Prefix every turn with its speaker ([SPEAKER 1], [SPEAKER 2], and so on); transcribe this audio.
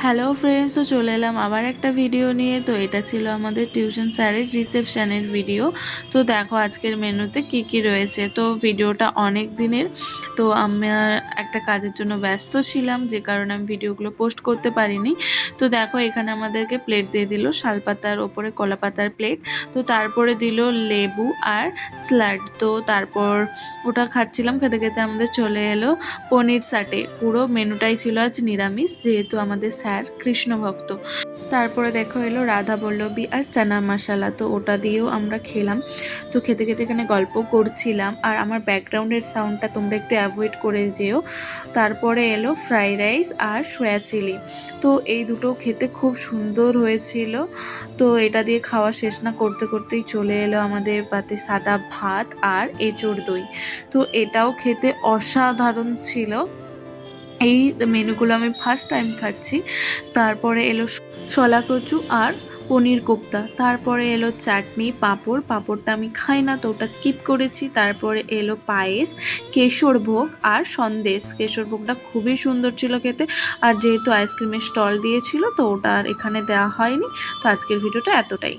[SPEAKER 1] Hello friends, তো চলে এলাম আবার একটা ভিডিও নিয়ে। তো এটা ছিল আমাদের টিউশন স্যারের রিসেপশানের ভিডিও। তো দেখো আজকের মেনুতে কি কি রয়েছে। তো ভিডিওটা অনেক দিনের, তো আমার একটা কাজের জন্য ব্যস্ত ছিলাম, যে কারণে আমি ভিডিওগুলো পোস্ট করতে পারিনি। তো দেখো এখানে আমাদেরকে প্লেট দিয়ে দিল শালপাতার ওপরে কলা পাতার প্লেট। তো তারপরে দিল লেবু আর স্যালাড। তো তারপর ওটা খাচ্ছিলাম, খেতে খেতে আমাদের চলে এলো পনির সাটে। পুরো মেনুটাই ছিল আজ নিরামিষ, যেহেতু আমাদের স্যার কৃষ্ণ ভক্ত। তারপরে দেখো এলো রাধা বল্লভী আর চানা মশালা, তো ওটা দিয়েও আমরা খেলাম। তো খেতে খেতে এখানে গল্প করছিলাম, আর আমার ব্যাকগ্রাউন্ডের সাউন্ডটা তোমরা একটু অ্যাভয়েড করে যেও। তারপরে এলো ফ্রাইড রাইস আর সয়া চিলি। তো এই দুটো খেতে খুব সুন্দর হয়েছিল। তো এটা দিয়ে খাওয়া শেষ না করতে করতেই চলে এলো আমাদের পাতে সাদা ভাত আর এঁচোড় দই। তো এটাও খেতে অসাধারণ ছিল। এই মেনুগুলো আমি ফার্স্ট টাইম খাচ্ছি। তারপরে এলো শলা কচু আর পনির কোপ্তা। তারপরে এলো চাটনি, পাঁপড়টা আমি খাই না, তো ওটা স্কিপ করেছি। তারপরে এলো পায়েস, কেশর ভোগ আর সন্দেশ। কেশর ভোগটা খুবই সুন্দর ছিল খেতে, আর যেহেতু আইসক্রিমের স্টল দিয়েছিল, তো ওটা আর এখানে দেওয়া হয়নি। তো আজকের ভিডিওটা এতটাই।